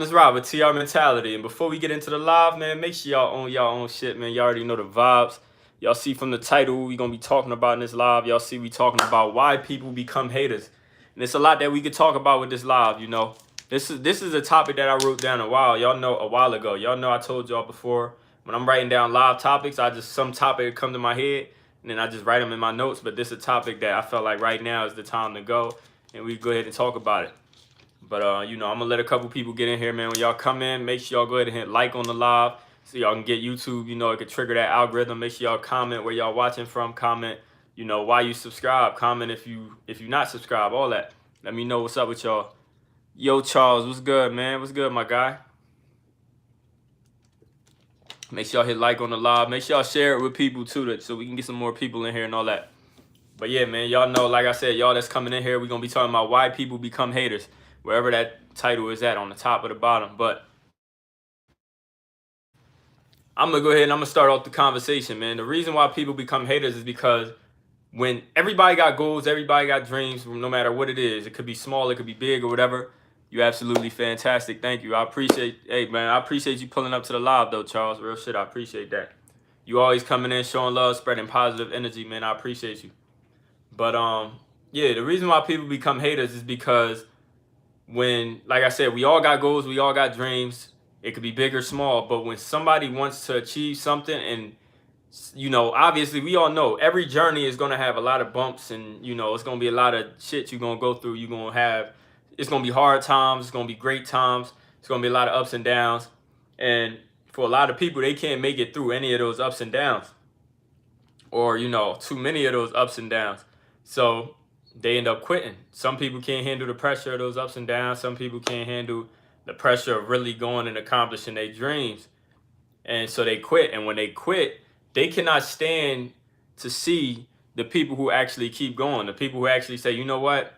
Let's ride with TR Mentality. And before we get into the live, man, make sure y'all own y'all own shit, man. Y'all already know the vibes. Y'all see from the title we gonna be talking about in this live. Y'all see we talking about why people become haters. And it's a lot that we could talk about with this live, you know. This is a topic that I wrote down a while ago. Y'all know I told y'all before, when I'm writing down live topics, some topic come to my head and then I just write them in my notes. But this is a topic that I felt like right now is the time to go and we go ahead and talk about it. But you know, I'm gonna let a couple people get in here, man. When y'all come in, make sure y'all go ahead and hit like on the live so y'all can get YouTube. You know, it could trigger that algorithm. Make sure y'all comment where y'all watching from. Comment, you know, why you subscribe. Comment if you not subscribed. All that. Let me know what's up with y'all. Yo, Charles, what's good, man? What's good, my guy? Make sure y'all hit like on the live. Make sure y'all share it with people too, so we can get some more people in here and all that. But yeah, man, y'all know, like I said, y'all that's coming in here, we're gonna be talking about why people become haters, wherever that title is at, on the top or the bottom. But I'm gonna go ahead and I'm gonna start off the conversation, man. The reason why people become haters is because when everybody got goals, everybody got dreams, no matter what it is. It could be small, it could be big or whatever. You're absolutely fantastic. Thank you. Hey man, I appreciate you pulling up to the live though, Charles. Real shit, I appreciate that. You always coming in, showing love, spreading positive energy, man. I appreciate you. But yeah, the reason why people become haters is because when, like I said, we all got goals, we all got dreams. It could be big or small, but when somebody wants to achieve something, and you know, obviously we all know every journey is gonna have a lot of bumps, and you know, it's gonna be a lot of shit you're gonna go through. You're gonna have, it's gonna be hard times, it's gonna be great times, it's gonna be a lot of ups and downs. And for a lot of people, they can't make it through any of those ups and downs, or you know, too many of those ups and downs. So they end up quitting. Some people can't handle the pressure of those ups and downs. Some people can't handle the pressure of really going and accomplishing their dreams. And so they quit. And when they quit, they cannot stand to see the people who actually keep going. The people who actually say, you know what?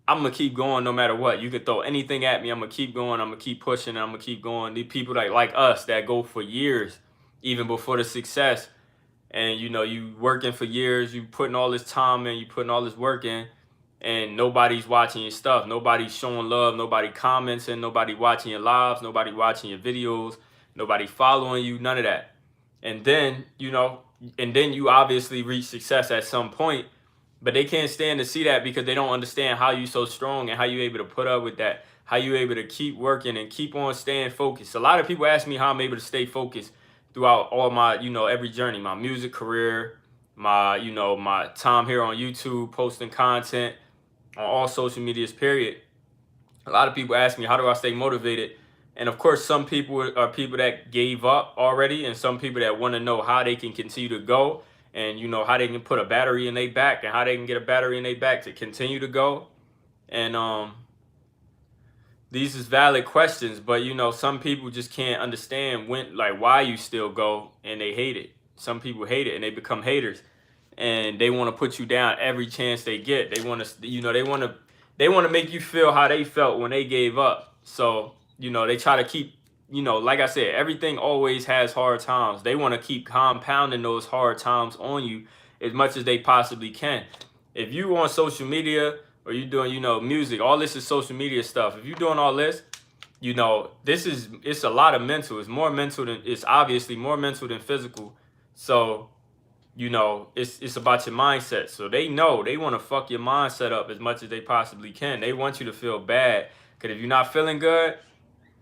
I'm going to keep going no matter what. You could throw anything at me. I'm going to keep going. I'm going to keep pushing. And I'm going to keep going. These people like us that go for years, even before the success. And you know, you working for years, you putting all this time in, you putting all this work in, and nobody's watching your stuff. Nobody's showing love. Nobody commenting. Nobody watching your lives. Nobody watching your videos. Nobody following you. None of that. And then, you know, and then you obviously reach success at some point, but they can't stand to see that because they don't understand how you so strong and how you able to put up with that. How you able to keep working and keep on staying focused. A lot of people ask me how I'm able to stay focused throughout all my, you know, every journey, my music career, my, you know, my time here on YouTube, posting content on all social medias, period. A lot of people ask me, how do I stay motivated? And of course, some people are people that gave up already, and some people that want to know how they can continue to go, and you know, how they can put a battery in their back and how they can get a battery in their back to continue to go. And these is valid questions, but you know, some people just can't understand when, like, why you still go, and they hate it. Some people hate it and they become haters, and they want to put you down every chance they get. They want to, you know, they want to make you feel how they felt when they gave up. So, you know, they try to keep, you know, like I said, everything always has hard times. They want to keep compounding those hard times on you as much as they possibly can. If you on social media, or you doing, you know, music, all this is social media stuff. If you're doing all this, you know, it's a lot of mental. It's more mental than, it's obviously more mental than physical. So, you know, it's about your mindset. So they know they want to fuck your mindset up as much as they possibly can. They want you to feel bad. Because if you're not feeling good,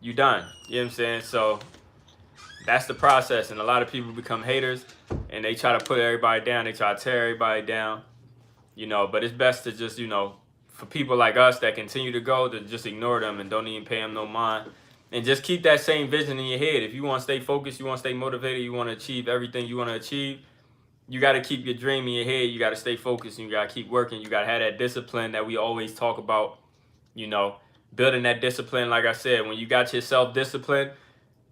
you done. You know what I'm saying? So that's the process. And a lot of people become haters and they try to put everybody down. They try to tear everybody down, you know, but it's best to just, you know, for people like us that continue to go, to just ignore them and don't even pay them no mind. And just keep that same vision in your head. If you want to stay focused, you want to stay motivated, you want to achieve everything you want to achieve, you got to keep your dream in your head. You got to stay focused and you got to keep working. You got to have that discipline that we always talk about, you know, building that discipline. Like I said, when you got your self-discipline,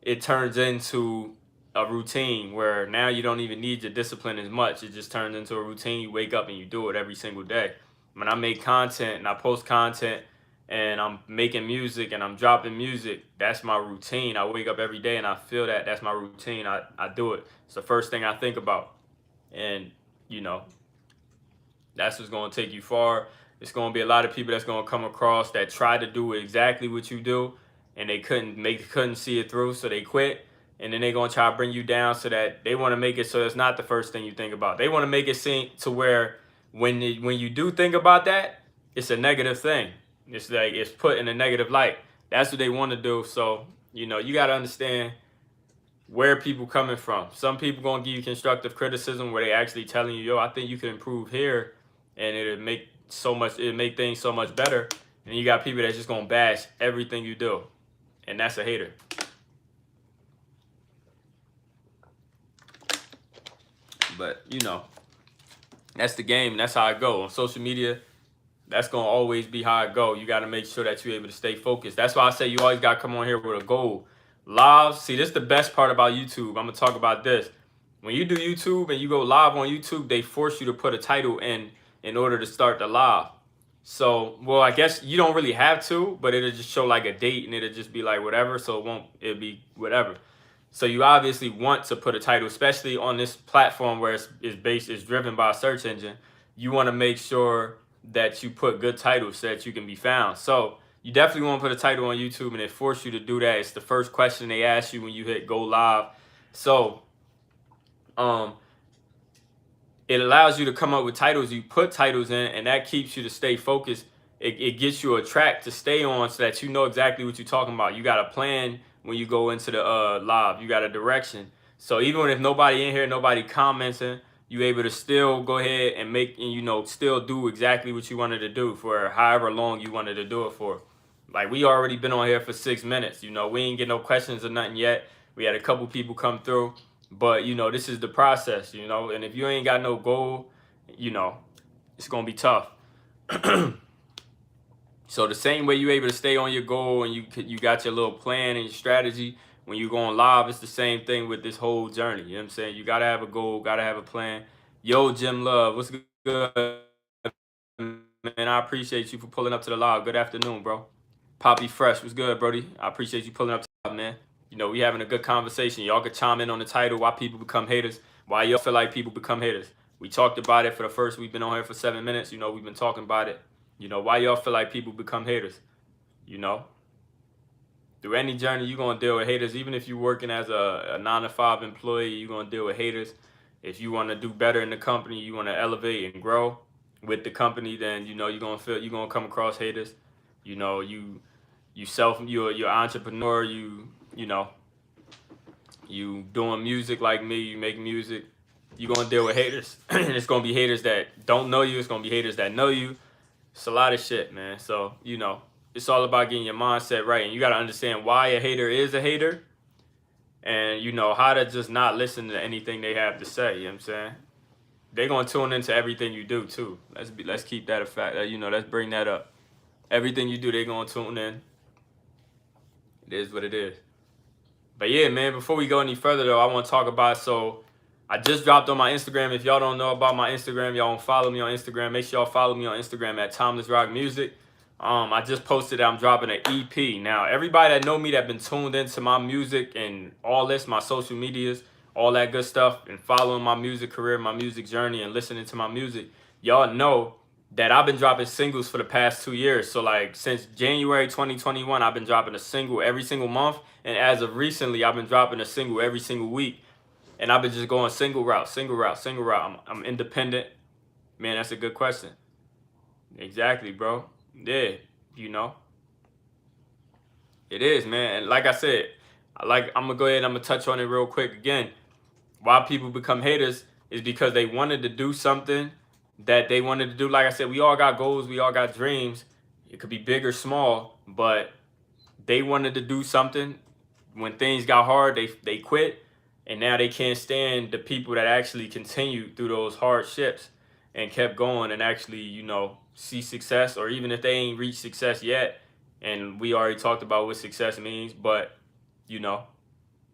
it turns into a routine where now you don't even need your discipline as much. It just turns into a routine. You wake up and you do it every single day. When I make content and I post content and I'm making music and I'm dropping music, that's my routine. I wake up every day and I feel that that's my routine. I do it. It's the first thing I think about. And, you know, that's what's going to take you far. It's going to be a lot of people that's going to come across that try to do exactly what you do, and they couldn't see it through, so they quit. And then they're gonna try to bring you down so that they want to make it so it's not the first thing you think about. They want to make it seem to where when you do think about that, it's a negative thing. It's like it's put in a negative light. That's what they want to do. So you got to understand where people coming from. Some people gonna give you constructive criticism where they actually telling you, yo, I think you can improve here, and it'll make things so much better. And you got people that's just gonna bash everything you do, and that's a hater. But that's the game. That's how it go on social media. That's gonna always be how it go. You got to make sure that you're able to stay focused. That's why I say you always got to come on here with a goal. Live, see, this is the best part about YouTube. I'm gonna talk about this. When you do YouTube and you go live on YouTube, they force you to put a title in order to start the live. So, well, I guess you don't really have to, but it'll just show like a date and it'll just be like whatever. So it'll be whatever. So you obviously want to put a title, especially on this platform where it's driven by a search engine. You want to make sure that you put good titles so that you can be found. So you definitely want to put a title on YouTube, and they force you to do that. It's the first question they ask you when you hit go live. So it allows you to come up with titles. You put titles in, and that keeps you to stay focused. It gets you a track to stay on so that you know exactly what you're talking about. You got a plan when you go into the live. You got a direction. So even if nobody in here, nobody commenting, you able to still go ahead and still do exactly what you wanted to do for however long you wanted to do it for. Like, we already been on here for 6 minutes. We ain't get no questions or nothing yet. We had a couple people come through, but this is the process. And if you ain't got no goal, it's gonna be tough. So the same way you able to stay on your goal and you got your little plan and your strategy, when you going live, it's the same thing with this whole journey. You know what I'm saying? You gotta have a goal, gotta have a plan. Yo, Jim Love, what's good, man? I appreciate you for pulling up to the live. Good afternoon, bro. Poppy Fresh, what's good, Brody? I appreciate you pulling up to the live, man. We having a good conversation. Y'all could chime in on the title, why people become haters, why y'all feel like people become haters. We talked about it for the first, we've been on here for 7 minutes. We've been talking about it. Why y'all feel like people become haters? Through any journey, you're going to deal with haters. Even if you're working as a 9-to-5 employee, you're going to deal with haters. If you want to do better in the company, you want to elevate and grow with the company, then, you're going to come across haters. You're entrepreneur, you doing music like me, you make music, you're going to deal with haters. And it's going to be haters that don't know you. It's going to be haters that know you. It's a lot of shit, man. So, it's all about getting your mindset right. And you got to understand why a hater is a hater. And, how to just not listen to anything they have to say. You know what I'm saying? They're going to tune into everything you do, too. Let's keep that a fact. Let's bring that up. Everything you do, they're going to tune in. It is what it is. But, yeah, man, before we go any further, though, I want to talk about, I just dropped on my Instagram. If y'all don't know about my Instagram, y'all don't follow me on Instagram. Make sure y'all follow me on Instagram at Timeless Rock Music. I just posted that I'm dropping an EP. Now, everybody that know me that been tuned into my music and all this, my social medias, all that good stuff, and following my music career, my music journey, and listening to my music, y'all know that I've been dropping singles for the past 2 years. So, like, since January 2021, I've been dropping a single every single month. And as of recently, I've been dropping a single every single week. And I've been just going single route. I'm independent. Man, that's a good question. Exactly, bro. Yeah, It is, man. And like I said, I'm going to go ahead and I'm going to touch on it real quick again. Why people become haters is because they wanted to do something that they wanted to do. Like I said, we all got goals. We all got dreams. It could be big or small, but they wanted to do something. When things got hard, they quit. And now they can't stand the people that actually continued through those hardships and kept going and actually, see success, or even if they ain't reached success yet. And we already talked about what success means, but,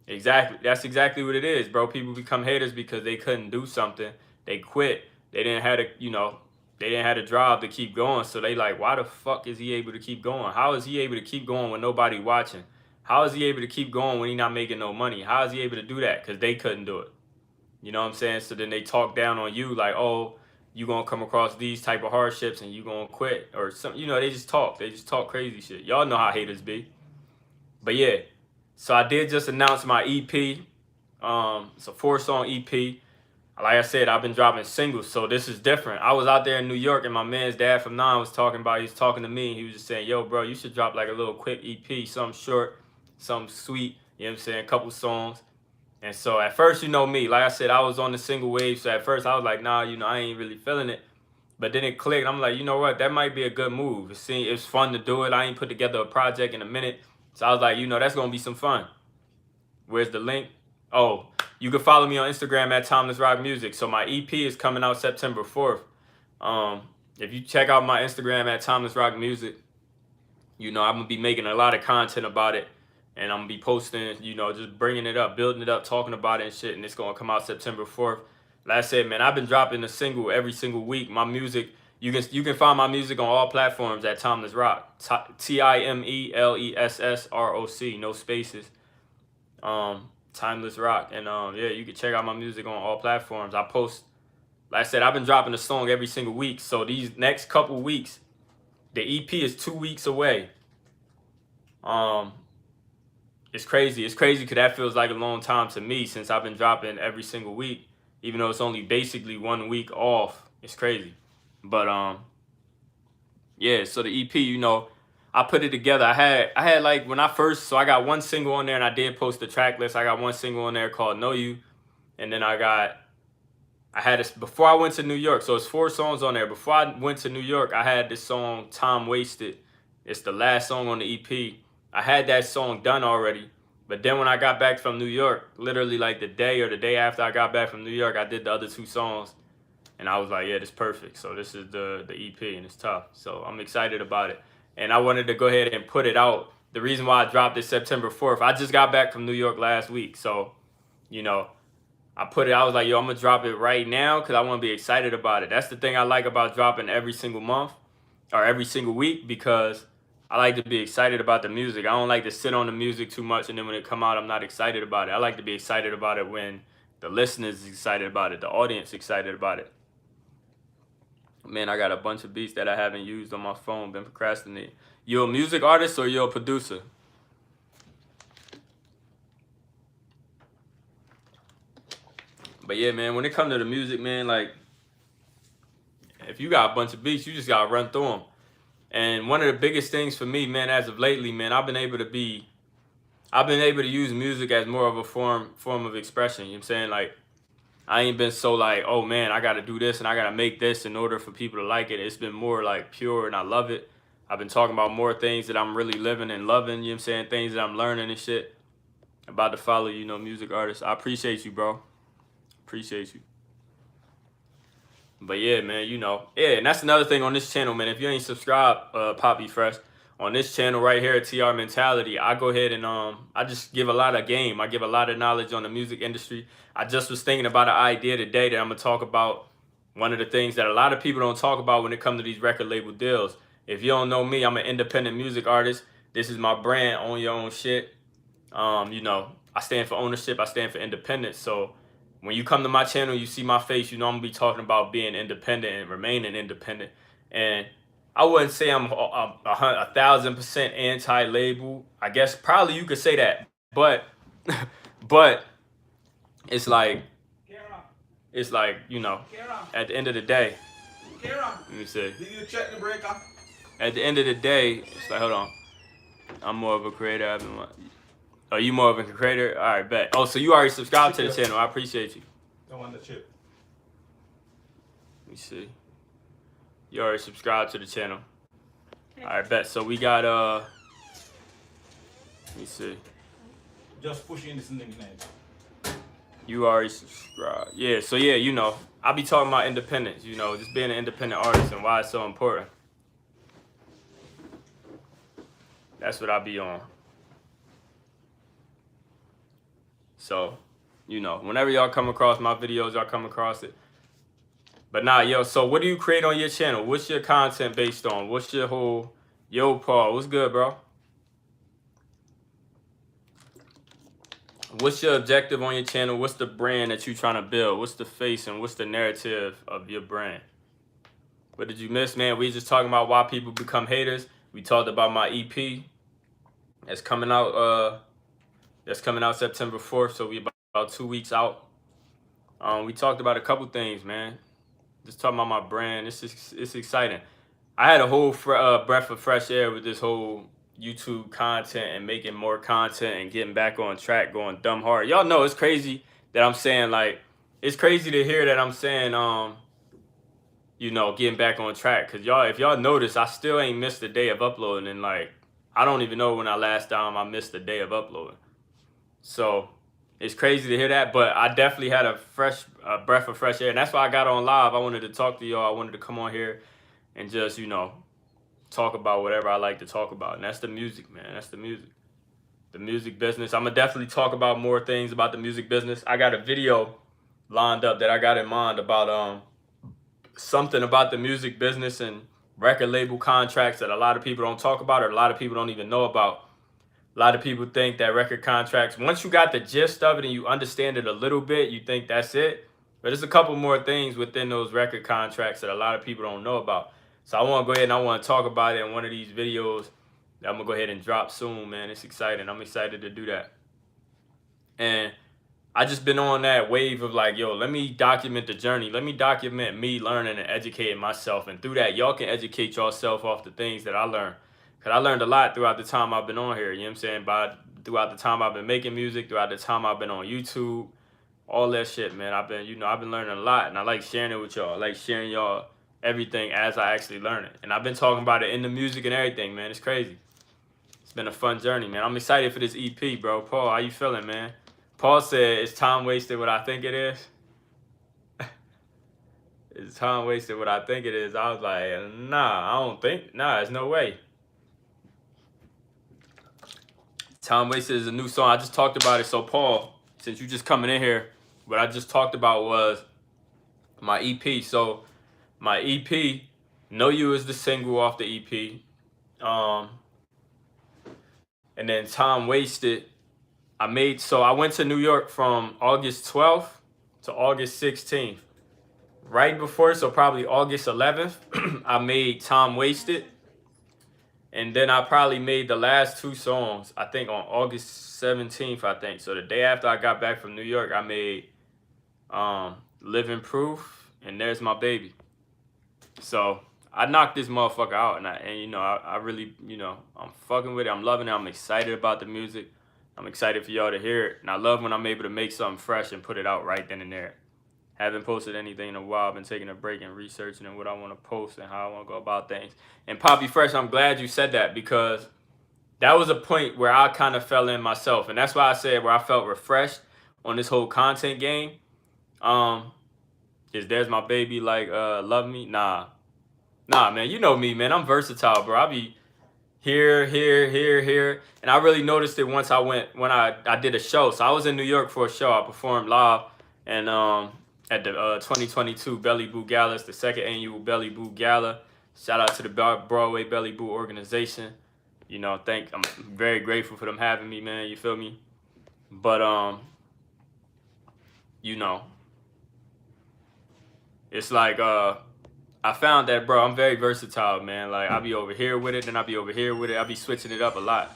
exactly. That's exactly what it is, bro. People become haters because they couldn't do something. They quit. They didn't have they didn't have a job to keep going. So they like, why the fuck is he able to keep going? How is he able to keep going when nobody watching? How is he able to keep going when he not making no money? How is he able to do that? Because they couldn't do it. You know what I'm saying? So then they talk down on you like, oh, you going to come across these type of hardships and you going to quit or something. They just talk. They just talk crazy shit. Y'all know how haters be. But yeah, so I did just announce my EP. It's a 4-song EP. Like I said, I've been dropping singles, so this is different. I was out there in New York, and my man's dad from 9 was talking about, he was talking to me, and he was just saying, yo, bro, you should drop like a little quick EP, something short, something sweet, you know what I'm saying, a couple songs. And so at first, you know me, like I said, I was on the single wave, so at first I was like, nah, you know, I ain't really feeling it. But then it clicked. I'm like, you know what, that might be a good move. It's fun to do it. I ain't put together a project in a minute. So I was like, you know, that's going to be some fun. Where's the link? Oh, you can follow me on Instagram at Timeless Rock Music. So my EP is coming out September 4th. If you check out my Instagram at Timeless Rock Music, you know, I'm going to be making a lot of content about it. And I'm going to be posting, you know, just bringing it up, building it up, talking about it and shit. And it's going to come out September 4th. Like I said, man, I've been dropping a single every single week. My music, you can find my music on all platforms at Timeless Rock. TIMELESSROC, no spaces. Timeless Rock. And yeah, you can check out my music on all platforms. I post, like I said, I've been dropping a song every single week. So these next couple weeks, the EP is 2 weeks away. It's crazy. It's crazy because that feels like a long time to me since I've been dropping every single week, even though it's only basically 1 week off. It's crazy. But yeah, so the EP, you know, I put it together. I had like when I first, so I got one single on there, and I did post the track list. I got one single on there called Know You, and then I had this before I went to New York. So it's 4 songs on there. Before I went to New York, I had this song Time Wasted. It's the last song on the EP. I had that song done already, but then when I got back from New York, literally like the day or the day after I got back from New York, I did the other 2 songs, and I was like, yeah, this is perfect. So this is the EP, and it's tough. So I'm excited about it, and I wanted to go ahead and put it out. The reason why I dropped it September 4th, I just got back from New York last week, so you know, I was like, yo, I'm gonna drop it right now because I want to be excited about it. That's the thing I like about dropping every single month or every single week, because I like to be excited about the music. I don't like to sit on the music too much, and then when it come out, I'm not excited about it. I like to be excited about it when the listeners is excited about it, the audience excited about it. Man, I got a bunch of beats that I haven't used on my phone, been procrastinating. You a music artist or you a producer? But yeah, man, when it comes to the music, man, like, if you got a bunch of beats, you just gotta run through them. And one of the biggest things for me, man, as of lately, man, I've been able to use music as more of a form of expression. You know what I'm saying? Like, I ain't been so like, oh man, I gotta do this and I gotta make this in order for people to like it. It's been more like pure, and I love it. I've been talking about more things that I'm really living and loving, you know what I'm saying? Things that I'm learning and shit. About to follow, you know, music artists. I appreciate you, bro. Appreciate you. But yeah, man, you know, yeah, and that's another thing on this channel, man. If you ain't subscribed, Poppy Fresh, on this channel right here at TR Mentality, I go ahead and I just give a lot of game. I give a lot of knowledge on the music industry. I just was thinking about an idea today that I'm gonna talk about. One of the things that a lot of people don't talk about when it comes to these record label deals. If you don't know me, I'm an independent music artist. This is my brand, Own Your Own Shit. You know, I stand for ownership. I stand for independence. So when you come to my channel, you see my face, you know I'm going to be talking about being independent and remaining independent. And I wouldn't say I'm 1,000% anti-label. I guess probably you could say that. But but it's like, you know, at the end of the day, let me see. Did you check the breaker? At the end of the day, it's like, hold on. I'm more of a creator. Oh, you more of a creator? All right, bet. Oh, so you already subscribed to the channel. I appreciate you. Don't want the chip. Let me see. You already subscribed to the channel. All right, bet. So we got, let me see. Just push in this link now. You already subscribed. Yeah, so yeah, you know, I be talking about independence, you know, just being an independent artist and why it's so important. That's what I be on. So, you know, whenever y'all come across my videos, y'all come across it. But nah, yo, so what do you create on your channel? What's your content based on? What's your whole, yo, Paul, what's good, bro? What's your objective on your channel? What's the brand that you trying to build? What's the face and what's the narrative of your brand? What did you miss, man? We just talking about why people become haters. We talked about my EP. It's coming out. That's coming out September 4th. So we about 2 weeks out. We talked about a couple things, man. Just talking about my brand. It's exciting. I had a whole breath of fresh air with this whole YouTube content and making more content and getting back on track, going dumb hard. Y'all know it's crazy that I'm saying, like, it's crazy to hear that I'm saying getting back on track. Cause y'all, if y'all notice, I still ain't missed a day of uploading, and like I don't even know when I last time I missed a day of uploading. So it's crazy to hear that, but I definitely had a fresh breath of fresh air, and that's why I got on live. I wanted to talk to y'all. I wanted to come on here and just talk about whatever I like to talk about, and that's the music, man. That's the music business. I'm gonna definitely talk about more things about the music business. I got a video lined up that I got in mind about something about the music business and record label contracts that a lot of people don't talk about, or a lot of people don't even know about. A lot of people think that record contracts, once you got the gist of it and you understand it a little bit, you think that's it. But there's a couple more things within those record contracts that a lot of people don't know about. So I want to go ahead and I want to talk about it in one of these videos that I'm going to go ahead and drop soon, man. It's exciting. I'm excited to do that. And I just been on that wave of like, yo, let me document the journey. Let me document me learning and educating myself. And through that, y'all can educate yourself off the things that I learned. Because I learned a lot throughout the time I've been on here. You know what I'm saying? Throughout the time I've been making music, throughout the time I've been on YouTube, all that shit, man. I've been learning a lot. And I like sharing it with y'all. I like sharing y'all everything as I actually learn it. And I've been talking about it in the music and everything, man. It's crazy. It's been a fun journey, man. I'm excited for this EP, bro. Paul, how you feeling, man? Paul said, "Is time wasted what I think it is?" Is time wasted what I think it is? I was like, nah, I don't think. Nah, there's no way. Time wasted is a new song. I just talked about it. So Paul, since you just coming in here, what I just talked about was my EP. So my EP, Know You is the single off the EP. And then Time Wasted, I went to New York from August 12th to August 16th. Right before, so probably August 11th, I made Time Wasted. And then I probably made the last two songs, I think on August 17th, I think. So the day after I got back from New York, I made Living Proof and There's My Baby. So I knocked this motherfucker out, and I really, I'm fucking with it. I'm loving it. I'm excited about the music. I'm excited for y'all to hear it. And I love when I'm able to make something fresh and put it out right then and there. Haven't posted anything in a while. I've been taking a break and researching and what I want to post and how I want to go about things. And Poppy Fresh, I'm glad you said that, because that was a point where I kind of fell in myself. And that's why I said where I felt refreshed on this whole content game. Is There's My Baby like Love Me? Nah, man. You know me, man. I'm versatile, bro. I be here, here. And I really noticed it once when I did a show. So I was in New York for a show. I performed live and at the 2022 Belly Boo Gala. It's the second annual Belly Boo Gala. Shout out to the Broadway Belly Boo organization. I'm very grateful for them having me, man. You feel me? But it's like I found that, bro, I'm very versatile, man. Like, I'll be over here with it, then I'll be over here with it. I'll be switching it up a lot.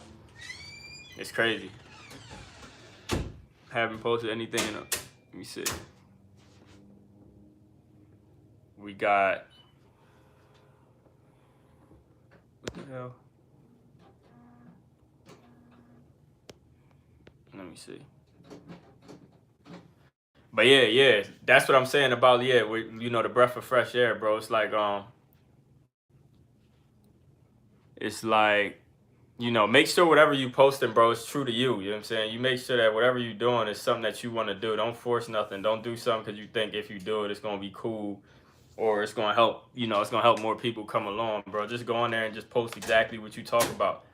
It's crazy. Haven't posted anything in let me see. We got, what the hell? Let me see. But yeah, that's what I'm saying about, the breath of fresh air, bro. It's like, make sure whatever you posting, bro, is true to you. You know what I'm saying? You make sure that whatever you're doing is something that you want to do. Don't force nothing. Don't do something because you think if you do it, it's going to be cool or it's going to help, it's going to help more people come along, bro. Just go on there and just post exactly what you talk about.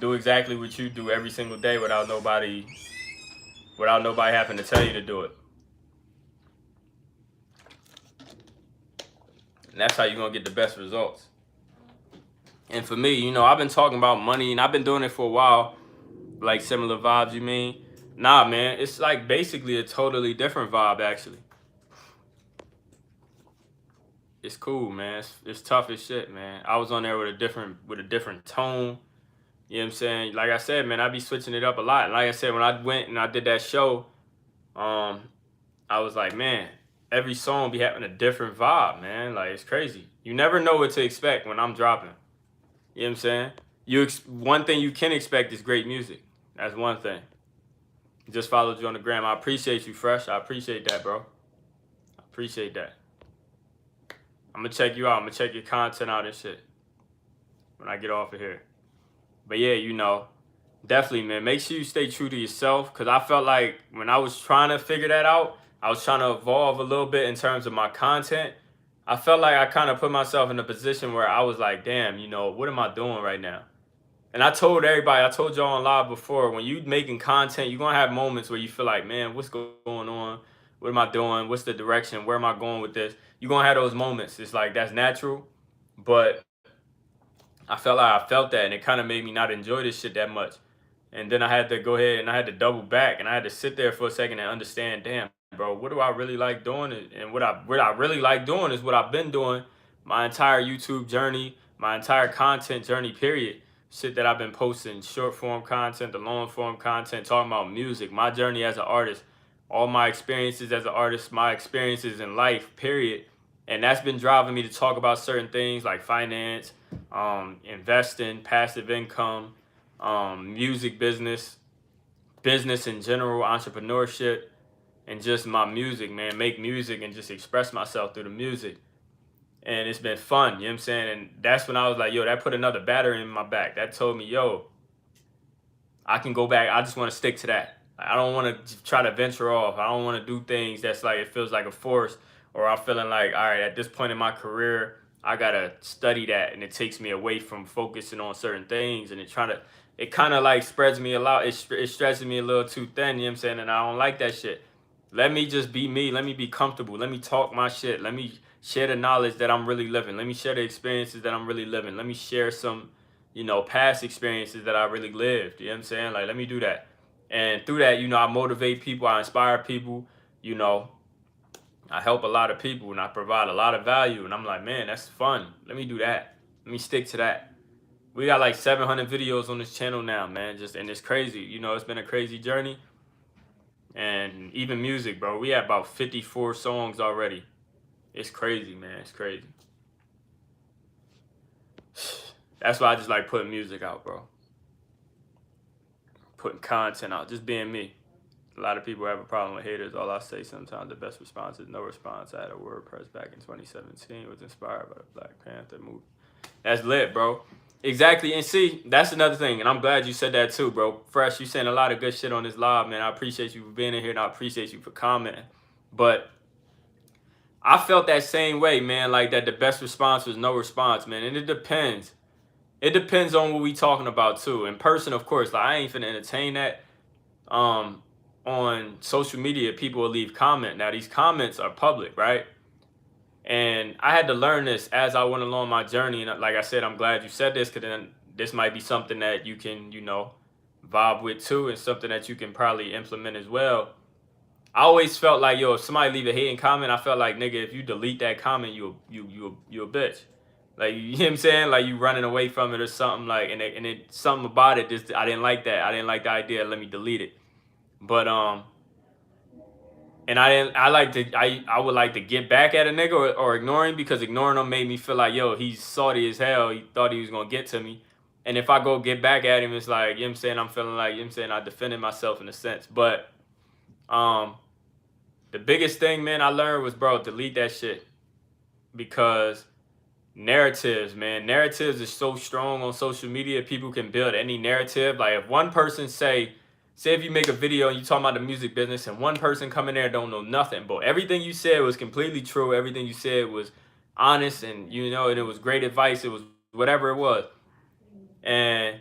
Do exactly what you do every single day without nobody having to tell you to do it. And that's how you're going to get the best results. And for me, I've been talking about money and I've been doing it for a while. Like similar vibes, you mean? Nah, man. It's like basically a totally different vibe, actually. It's cool, man. It's tough as shit, man. I was on there with a different tone. You know what I'm saying? Like I said, man, I be switching it up a lot. Like I said, when I went and I did that show, um, I was like, man, every song be having a different vibe, man. Like it's crazy. You never know what to expect when I'm dropping. You know what I'm saying? One thing you can expect is great music. That's one thing. Just followed you on the gram. I appreciate you, Fresh. I appreciate that, bro. I appreciate that. I'm gonna check you out. I'm gonna check your content out and shit when I get off of here. But yeah, definitely, man. Make sure you stay true to yourself. Cause I felt like when I was trying to figure that out, I was trying to evolve a little bit in terms of my content. I felt like I kind of put myself in a position where I was like, damn, what am I doing right now? And I told everybody, I told y'all on live before, when you making content, you're gonna have moments where you feel like, man, what's going on? What am I doing? What's the direction? Where am I going with this? You're gonna have those moments. It's like that's natural. But I felt like I felt that and it kind of made me not enjoy this shit that much. And then I had to go ahead and I had to double back and I had to sit there for a second and understand, damn, bro, what do I really like doing? And what I really like doing is what I've been doing my entire YouTube journey, my entire content journey, period. Shit that I've been posting, short form content, the long form content, talking about music, my journey as an artist, all my experiences as an artist, my experiences in life, period. And that's been driving me to talk about certain things like finance, investing, passive income, music business, business in general, entrepreneurship, and just my music, man. Make music and just express myself through the music. And it's been fun, you know what I'm saying? And that's when I was like, yo, that put another battery in my back. That told me, yo, I can go back. I just want to stick to that. I don't want to try to venture off. I don't want to do things that's like, it feels like a force, or I'm feeling like, all right, at this point in my career, I got to study that. And it takes me away from focusing on certain things. And it kind of like spreads me a lot. It stretches me a little too thin, you know what I'm saying? And I don't like that shit. Let me just be me. Let me be comfortable. Let me talk my shit. Let me share the knowledge that I'm really living. Let me share the experiences that I'm really living. Let me share some, past experiences that I really lived. You know what I'm saying? Like, let me do that. And through that, I motivate people. I inspire people. You know, I help a lot of people and I provide a lot of value. And I'm like, man, that's fun. Let me do that. Let me stick to that. We got like 700 videos on this channel now, man. And it's crazy. It's been a crazy journey. And even music, bro. We have about 54 songs already. It's crazy, man. It's crazy. That's why I just like putting music out, bro. Putting content out. Just being me. A lot of people have a problem with haters. All I say sometimes, the best response is no response. I had a WordPress back in 2017. It was inspired by the Black Panther movie. That's lit, bro. Exactly. And see, that's another thing. And I'm glad you said that too, bro. Fresh, you saying a lot of good shit on this live, man. I appreciate you for being in here and I appreciate you for commenting. But I felt that same way, man. Like that the best response was no response, man. And it depends. It depends on what we talking about too. In person, of course, like I ain't finna entertain that. On social media, people will leave comment. Now these comments are public, right? And I had to learn this as I went along my journey. And like I said, I'm glad you said this, because then this might be something that you can, vibe with too, and something that you can probably implement as well. I always felt like, yo, if somebody leave a hating comment, I felt like, nigga, if you delete that comment, you a bitch. Like, you know what I'm saying? Like, you running away from it or something. Like, and it something about it, just I didn't like that. I didn't like the idea. Let me delete it. But and I would like to get back at a nigga or ignore him, because ignoring him made me feel like, yo, he's salty as hell. He thought he was gonna get to me. And if I go get back at him, it's like, you know what I'm saying, I'm feeling like, you know what I'm saying, I defended myself in a sense. But the biggest thing, man, I learned was, bro, delete that shit. Because narratives, man, narratives is so strong on social media. People can build any narrative. Like if one person say if you make a video and you talking about the music business and one person come in there don't know nothing, but everything you said was completely true. Everything you said was honest, and and it was great advice. It was whatever it was. And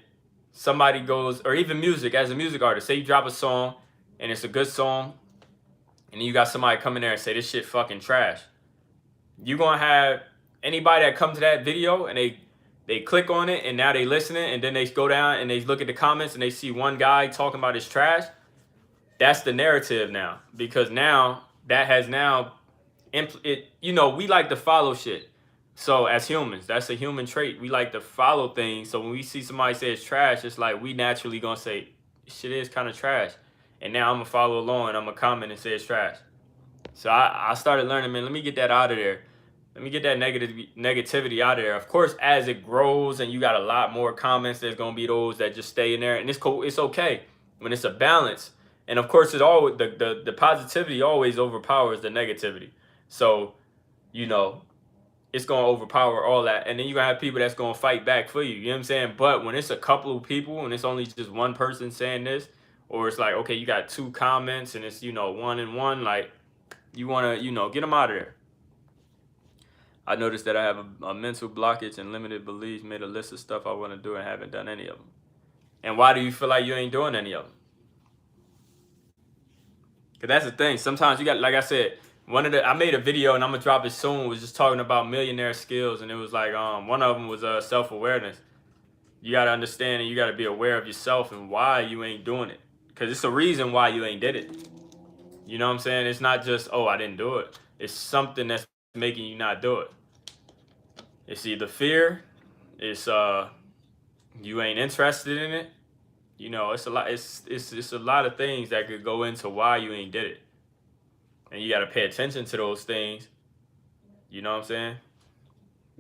somebody goes, or even music, as a music artist, say you drop a song and it's a good song, and you got somebody come in there and say this shit fucking trash. You gonna have anybody that come to that video and they click on it and now they listening, and then they go down and they look at the comments and they see one guy talking about his trash. That's the narrative now, because now that has now we like to follow shit. So as humans, that's a human trait. We like to follow things. So when we see somebody say it's trash, it's like we naturally gonna say, shit is kind of trash. And now I'm gonna follow along and I'm gonna comment and say it's trash. So I started learning, man, let me get that out of there. Let me get that negativity out of there. Of course, as it grows and you got a lot more comments, there's gonna be those that just stay in there, and it's cool. It's okay when it's a balance. And of course, it always the positivity always overpowers the negativity. So you know it's gonna overpower all that, and then you gonna have people that's gonna fight back for you. You know what I'm saying? But when it's a couple of people and it's only just one person saying this, or it's like okay, you got 2 comments and it's 1 and 1, like you wanna get them out of there. I noticed that I have a mental blockage and limited beliefs. Made a list of stuff I want to do and haven't done any of them. And why do you feel like you ain't doing any of them? Cause that's the thing. Sometimes you got, like I said, I made a video and I'm gonna drop it soon. Was just talking about millionaire skills, and it was like one of them was self-awareness. You gotta understand and you gotta be aware of yourself and why you ain't doing it. Cause it's a reason why you ain't did it. You know what I'm saying? It's not just I didn't do it. It's something that's making you not do it. It's either fear, it's you ain't interested in it. It's a lot. It's a lot of things that could go into why you ain't did it, and you got to pay attention to those things. You know what I'm saying?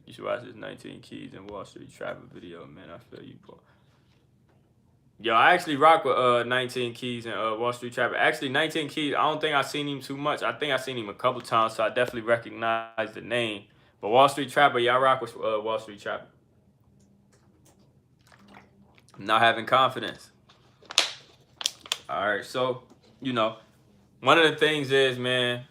You should watch this 19 Keys in Wall Street Trapper video, man. I feel you, bro. Yo, I actually rock with 19 Keys and Wall Street Trapper. Actually, 19 Keys, I don't think I've seen him too much. I think I've seen him a couple times, so I definitely recognize the name. But Wall Street Trapper, yeah, I rock with Wall Street Trapper. Not having confidence. All right, so, one of the things is, man,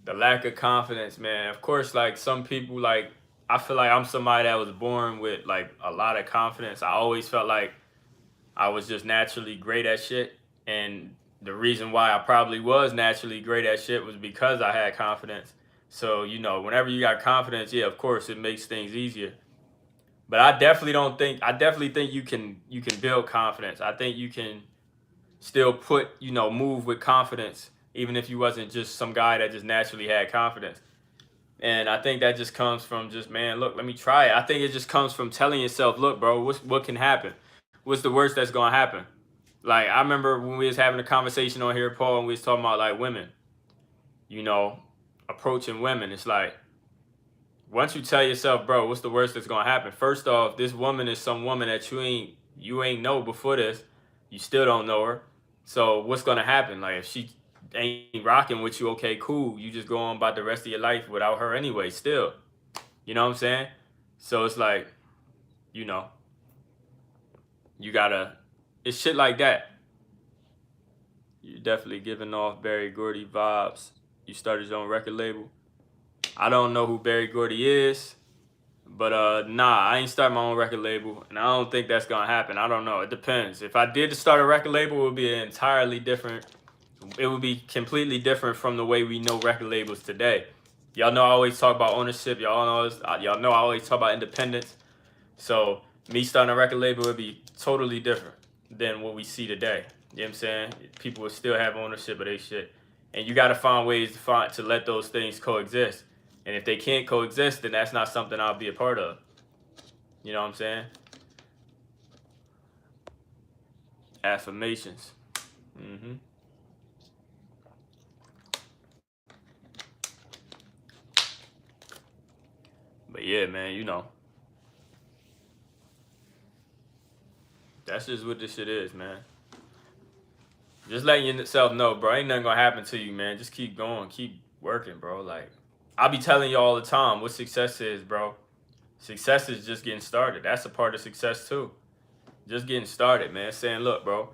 the lack of confidence, man. Of course, like some people, like, I feel like I'm somebody that was born with like a lot of confidence. I always felt like I was just naturally great at shit. And the reason why I probably was naturally great at shit was because I had confidence. So, whenever you got confidence, yeah, of course it makes things easier. But I definitely think you can build confidence. I think you can still move with confidence, even if you wasn't just some guy that just naturally had confidence. And I think that just comes from just, man, look, let me try it. I think it just comes from telling yourself, look, bro, what can happen? What's the worst that's gonna happen? Like, I remember when we was having a conversation on here, Paul, and we was talking about like women, approaching women. It's like, once you tell yourself, bro, what's the worst that's gonna happen? First off, this woman is some woman that you ain't know before this. You still don't know her. So what's gonna happen? Like if she ain't rocking with you, okay, cool. You just go on about the rest of your life without her anyway, still. You know what I'm saying? So it's like, you gotta, it's shit like that. You're definitely giving off Berry Gordy vibes. You started your own record label. I don't know who Berry Gordy is, but nah, I ain't starting my own record label, and I don't think that's gonna happen. I don't know. It depends. If I did start a record label, it would be entirely different. It would be completely different from the way we know record labels today. Y'all know I always talk about ownership. Y'all know I always talk about independence. So me starting a record label would be totally different than what we see today. You know what I'm saying? People would still have ownership of their shit. And you got to find ways to let those things coexist. And if they can't coexist, then that's not something I'll be a part of. You know what I'm saying? Affirmations. But yeah, man, that's just what this shit is, man. Just letting yourself know, bro, ain't nothing gonna happen to you, man. Just keep going, keep working, bro. Like, I'll be telling you all the time what success is, bro. Success is just getting started. That's a part of success too. Just getting started, man. Saying, look, bro,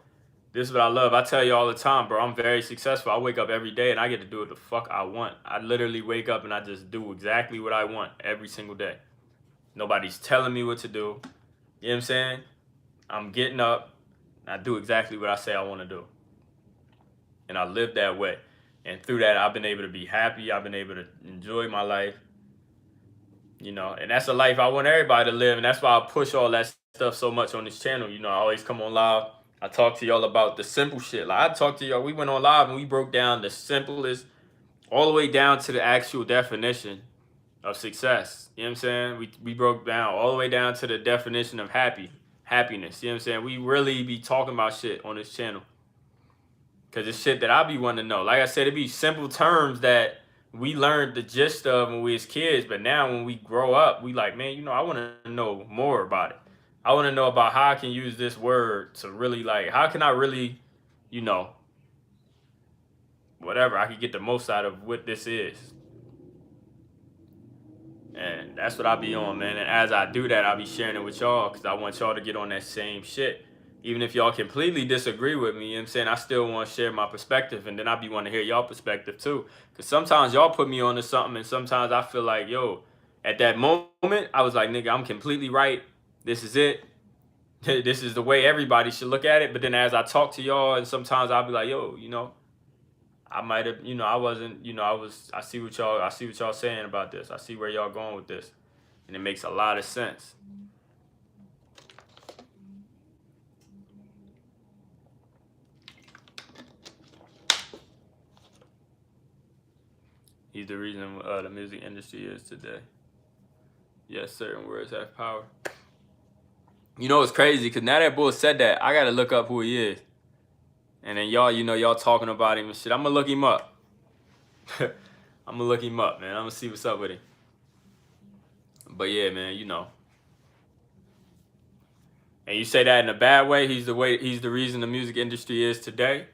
this is what I love. I tell you all the time, bro, I'm very successful. I wake up every day and I get to do what the fuck I want. I literally wake up and I just do exactly what I want every single day. Nobody's telling me what to do. You know what I'm saying? I'm getting up. I do exactly what I say I want to do. And I live that way. And through that, I've been able to be happy. I've been able to enjoy my life. And that's a life I want everybody to live. And that's why I push all that stuff so much on this channel. I always come on live. I talk to y'all about the simple shit. Like I talked to y'all, we went on live and we broke down the simplest, all the way down to the actual definition of success. You know what I'm saying? We broke down all the way down to the definition of happiness. You know what I'm saying? We really be talking about shit on this channel. Cause it's shit that I be wanting to know. Like I said, it be simple terms that we learned the gist of when we was kids, but now when we grow up, we like, man, you know, I want to know more about it. I want to know about how I can use this word to really like, how can I really, you know, whatever, I can get the most out of what this is. And that's what I be on, man. And as I do that, I'll be sharing it with y'all because I want y'all to get on that same shit. Even if y'all completely disagree with me, you know what I'm saying, I still want to share my perspective. And then I be wanting to hear y'all perspective too. Because sometimes y'all put me on to something and sometimes I feel like, yo, at that moment, I was like, nigga, I'm completely right. This is it. This is the way everybody should look at it. But then as I talk to y'all and sometimes I'll be like, yo, you know, I might have, you know, I wasn't, you know, I see what y'all saying about this. I see where y'all going with this. And it makes a lot of sense. He's the reason the music industry is today. Yes, certain words have power. You know, it's crazy because now that bull said that, I got to look up who he is. And then y'all, you know, y'all talking about him and shit. I'm going to look him up. I'm going to look him up, man. I'm going to see what's up with him. But yeah, man, you know. And you say that in a bad way, he's the reason the music industry is today.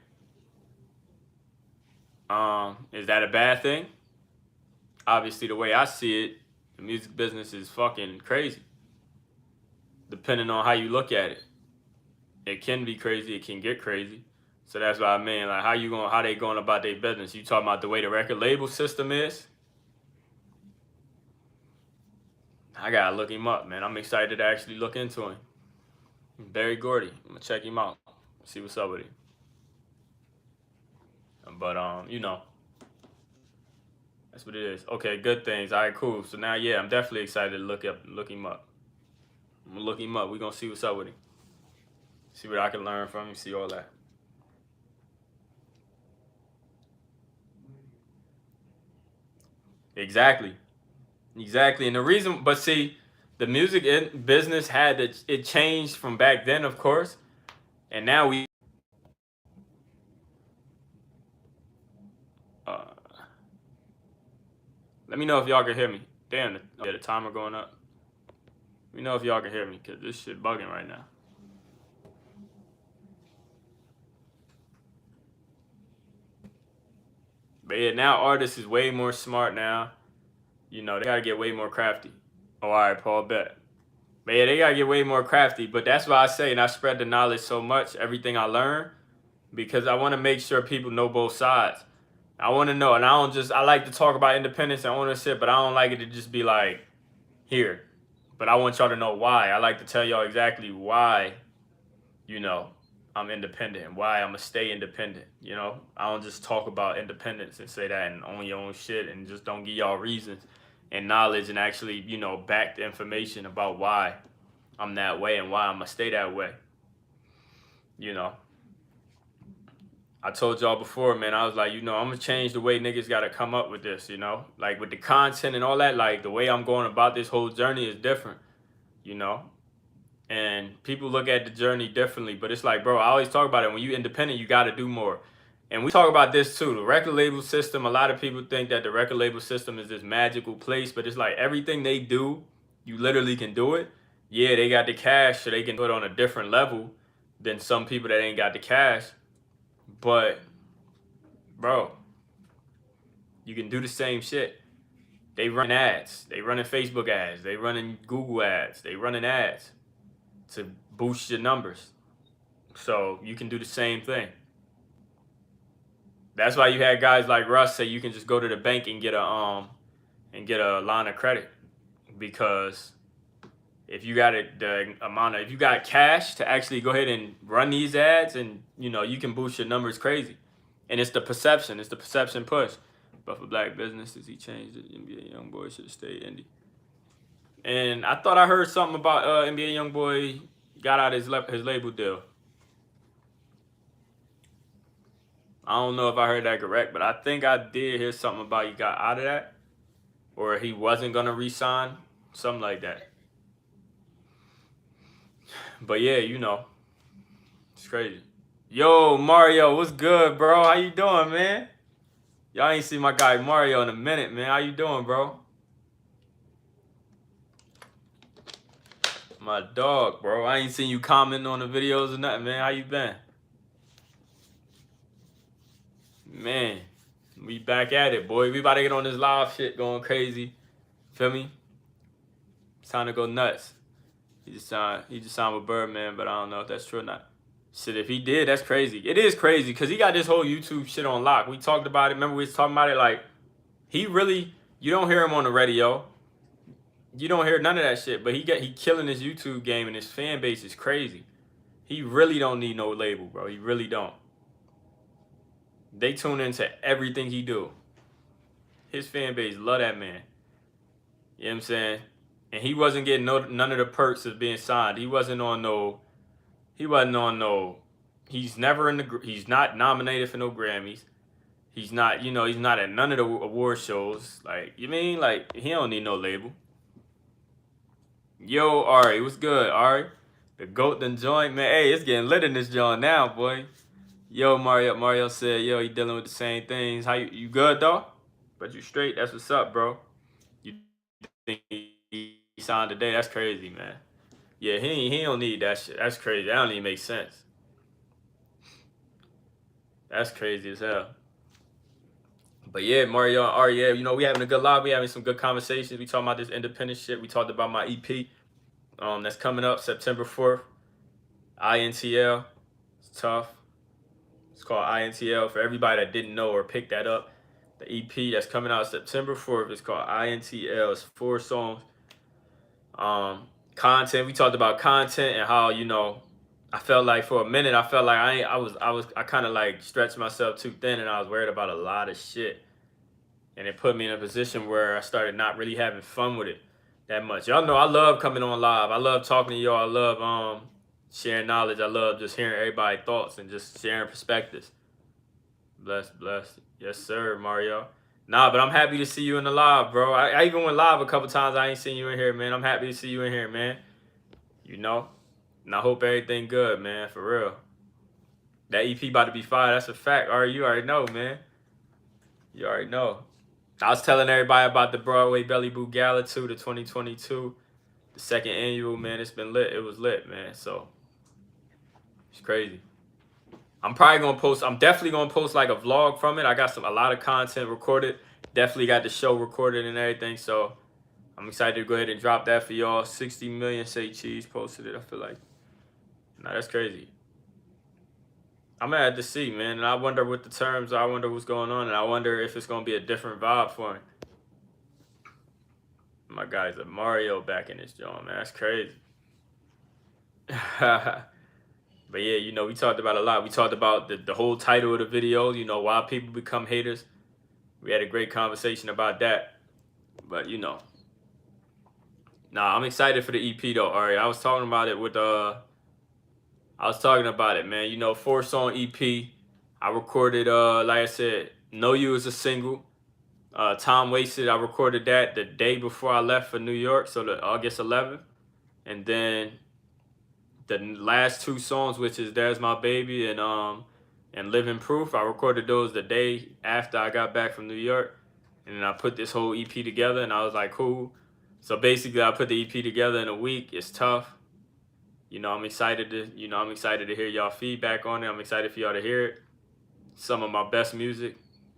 Is that a bad thing? Obviously, the way I see it, the music business is fucking crazy. Depending on how you look at it. It can be crazy, it can get crazy. So that's what I mean, like how they going about their business. You talking about the way the record label system is? I gotta look him up, man. I'm excited to actually look into him. Barry Gordy. I'm gonna check him out. See what's up with him. But you know. That's what it is. Okay, good things. All right, cool. So now, yeah, I'm definitely excited to look him up. I'm gonna look him up. We're gonna see what's up with him. See what I can learn from him. See all that. Exactly. And the reason, but see, the music business it changed from back then, of course, and now we. Let me know if y'all can hear me. Damn, the timer going up. Let me know if y'all can hear me, because this shit bugging right now. But yeah, now artists is way more smart now. You know, they gotta get way more crafty. Oh, all right, Paul, bet. But yeah, they gotta get way more crafty. But that's why I say, and I spread the knowledge so much, everything I learn, because I want to make sure people know both sides. I want to know, and I like to talk about independence and ownership, but I don't like it to just be like, here. But I want y'all to know why. I like to tell y'all exactly why, you know, I'm independent and why I'm going to stay independent, you know. I don't just talk about independence and say that and own your own shit and just don't give y'all reasons and knowledge and actually, you know, back the information about why I'm that way and why I'm going to stay that way, you know. I told y'all before, man, I was like, you know, I'm going to change the way niggas got to come up with this, you know? Like, with the content and all that, like, the way I'm going about this whole journey is different, you know? And people look at the journey differently, but it's like, bro, I always talk about it. When you're independent, you got to do more. And we talk about this, too. The record label system, a lot of people think that the record label system is this magical place, but it's like everything they do, you literally can do it. Yeah, they got the cash, so they can put it on a different level than some people that ain't got the cash. But, bro, you can do the same shit. They run ads. They running Facebook ads. They running Google ads. They running ads to boost your numbers. So you can do the same thing. That's why you had guys like Russ say you can just go to the bank and get a line of credit, because if you got if you got cash to actually go ahead and run these ads, and you know, you can boost your numbers crazy. And it's the perception push. But for black businesses, he changed it. NBA YoungBoy should stay indie. And I thought I heard something about NBA YoungBoy got out his label deal. I don't know if I heard that correct, but I think I did hear something about he got out of that. or he wasn't gonna resign, something like that. But yeah, you know, it's crazy. Yo, Mario, what's good, bro? How you doing, man? Y'all ain't seen my guy Mario in a minute, man. How you doing, bro? My dog, bro. I ain't seen you commenting on the videos or nothing, man. How you been? Man, we back at it, boy. We about to get on this live shit going crazy. Feel me? It's time to go nuts. He just signed with Birdman, but I don't know if that's true or not. Shit, if he did, that's crazy. It is crazy because he got this whole YouTube shit on lock. We talked about it. Remember we was talking about it? Like, he really, you don't hear him on the radio. You don't hear none of that shit. But he killing his YouTube game, and his fan base is crazy. He really don't need no label, bro. He really don't. They tune into everything he do. His fan base love that man. You know what I'm saying? And he wasn't getting none of the perks of being signed. He wasn't on no. He's never in the. He's not nominated for no Grammys. He's not. He's not at none of the award shows. Like, you mean, like, he don't need no label. Yo, Ari, what's good, Ari? The goat done joint, man. Hey, it's getting lit in this joint now, boy. Yo, Mario said, yo, he dealing with the same things. How you good, though? But you straight. That's what's up, bro. You think he signed today? That's crazy, man. Yeah, he don't need that shit. That's crazy. That don't even make sense. That's crazy as hell. But yeah, Mario and Ari, yeah, we having a good live. We having some good conversations. We talking about this independent shit. We talked about my EP that's coming up September 4th. INTL. It's tough. It's called INTL. For everybody that didn't know or picked that up, the EP that's coming out September 4th is called INTL. It's 4 songs. Content. We talked about content and how, I felt like for a minute, I felt like I kind of like stretched myself too thin, and I was worried about a lot of shit. And it put me in a position where I started not really having fun with it that much. Y'all know I love coming on live. I love talking to y'all. I love sharing knowledge. I love just hearing everybody's thoughts and just sharing perspectives. Bless. Yes, sir, Mario. Nah, but I'm happy to see you in the live, bro. I even went live a couple times. I ain't seen you in here, man. I'm happy to see you in here, man. And I hope everything good, man, for real. That EP about to be fire. That's a fact. You already know, man. You already know. I was telling everybody about the Broadway Belly Boot Gala too, the 2022, the 2nd annual, man. It's been lit. It was lit, man. So it's crazy. I'm definitely gonna post like a vlog from it. I got a lot of content recorded. Definitely got the show recorded and everything. So I'm excited to go ahead and drop that for y'all. 60 million Say Cheese posted it. I feel like, nah, that's crazy. I'm gonna have to see, man. And I wonder what the terms are. I wonder what's going on. And I wonder if it's gonna be a different vibe for him. My guy's a Mario back in this joint, man. That's crazy. But yeah, we talked about a lot. We talked about the whole title of the video, why people become haters. We had a great conversation about that. But I'm excited for the EP though. All right, I was talking about it, man. 4-song EP. I recorded, like I said, Know You is a single. Time Wasted, I recorded that the day before I left for New York, so the August 11th. And then the last 2 songs, which is There's My Baby and Living Proof, I recorded those the day after I got back from New York. And then I put this whole EP together, and I was like, cool. So basically, I put the EP together in a week. It's tough. I'm excited to hear y'all feedback on it. I'm excited for y'all to hear it. Some of my best music.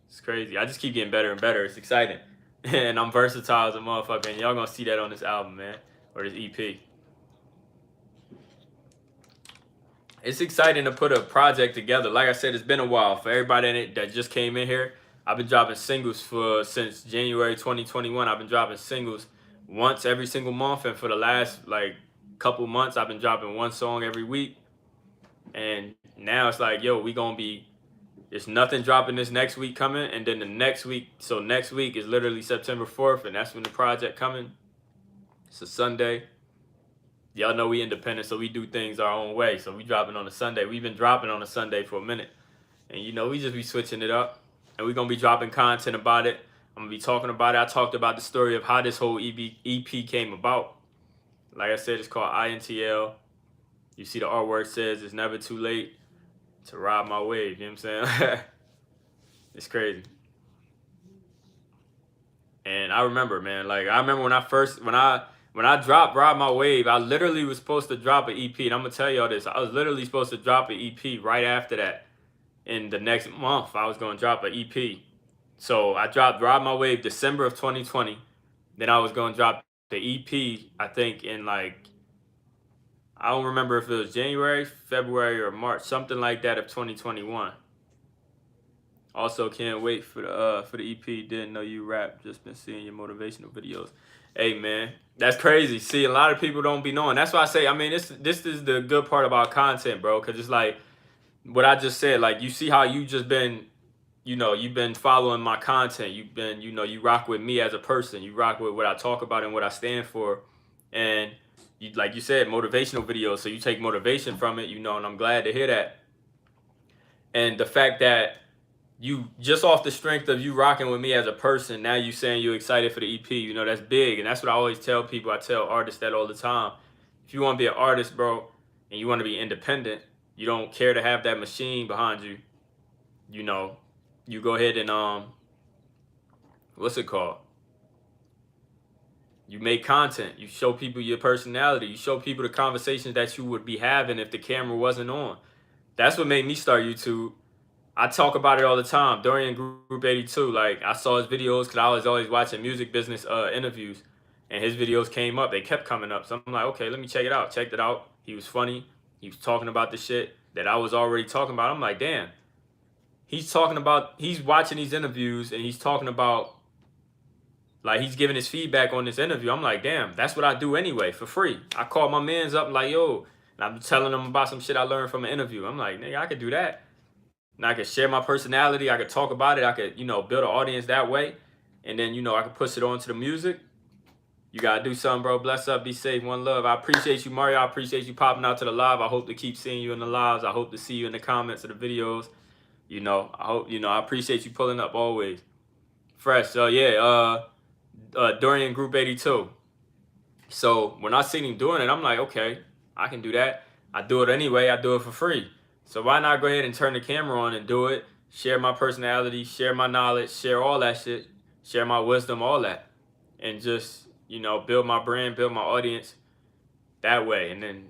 It's crazy. I just keep getting better and better. It's exciting. And I'm versatile as a motherfucker. And y'all gonna see that on this album, man. Or this EP. It's exciting to put a project together. Like I said, it's been a while. For everybody that just came in here, I've been dropping singles since January 2021. I've been dropping singles once every single month. And for the last, couple months, I've been dropping 1 song every week. And now it's like, yo, there's nothing dropping this next week coming, and then the next week, so next week is literally September 4th, and that's when the project coming. It's a Sunday. Y'all know we independent, so we do things our own way. So we dropping on a Sunday. We've been dropping on a Sunday for a minute. And we just be switching it up. And we're going to be dropping content about it. I'm gonna be talking about it. I talked about the story of how this whole EP came about. Like I said, it's called INTL. You see the artwork says it's never too late to ride my wave. You know what I'm saying? It's crazy. And I remember, man, like I remember when I dropped Ride My Wave, I literally was supposed to drop an EP. And I'm gonna tell y'all this. I was literally supposed to drop an EP right after that. In the next month, I was gonna drop an EP. So I dropped Ride My Wave December of 2020. Then I was gonna drop the EP, I think in like, I don't remember if it was January, February, or March, something like that of 2021. Also, can't wait for the EP. Didn't know you rap. Just been seeing your motivational videos. Hey man, that's crazy. See, a lot of people don't be knowing. That's why I say, I mean, this is the good part about content, bro. Cause it's like what I just said. Like you see how you just been, you've been following my content. You've been, you rock with me as a person. You rock with what I talk about and what I stand for. And you, like you said, motivational videos. So you take motivation from it, and I'm glad to hear that. And the fact that you just off the strength of you rocking with me as a person, now you saying you're excited for the EP, that's big. And that's what I always tell people. I tell artists that all the time. If you want to be an artist, bro, and you want to be independent, you don't care to have that machine behind you, you go ahead and what's it called? You make content. You show people your personality. You show people the conversations that you would be having if the camera wasn't on. That's what made me start YouTube. I talk about it all the time. Dorian Group 82, like I saw his videos because I was always watching music business interviews, and his videos came up. They kept coming up. So I'm like, okay, let me check it out. Checked it out. He was funny. He was talking about the shit that I was already talking about. I'm like, damn. He's watching these interviews and he's talking about, like, he's giving his feedback on this interview. I'm like, damn, that's what I do anyway, for free. I call my mans up like, yo, and I'm telling them about some shit I learned from an interview. I'm like, nigga, I could do that. And I could share my personality. I could talk about it. I could, build an audience that way. And then, I could push it on to the music. You got to do something, bro. Bless up. Be safe. One love. I appreciate you, Mario. I appreciate you popping out to the live. I hope to keep seeing you in the lives. I hope to see you in the comments of the videos. I hope, I appreciate you pulling up always. Fresh. So, yeah, Dorian Group 82. So, when I seen him doing it, I'm like, okay, I can do that. I do it anyway. I do it for free. So why not go ahead and turn the camera on and do it, share my personality, share my knowledge, share all that shit, share my wisdom, all that. And just, build my brand, build my audience that way. And then,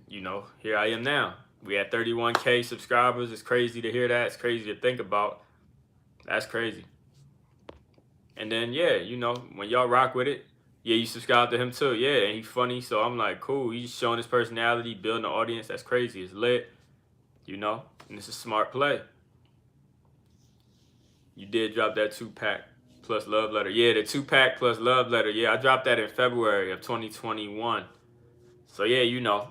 here I am now. We had 31K subscribers. It's crazy to hear that. It's crazy to think about. That's crazy. And then, yeah, when y'all rock with it, yeah, you subscribe to him too. Yeah, and he's funny. So I'm like, cool. He's showing his personality, building an audience. That's crazy. It's lit. And it's a smart play. You did drop that 2-pack plus love letter. Yeah, the 2-pack plus love letter. Yeah, I dropped that in February of 2021. So yeah,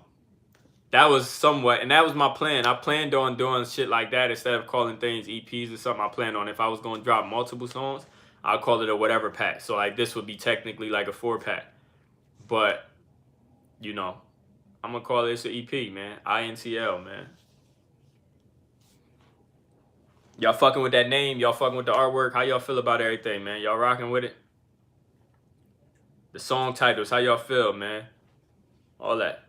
that was somewhat, and that was my plan. I planned on doing shit like that instead of calling things EPs or something. I planned on if I was going to drop multiple songs, I'll call it a whatever pack. So like this would be technically like a 4-pack. But, I'm going to call this an EP, man. INTL, man. Y'all fucking with that name? Y'all fucking with the artwork? How y'all feel about everything, man? Y'all rocking with it? The song titles, how y'all feel, man? All that,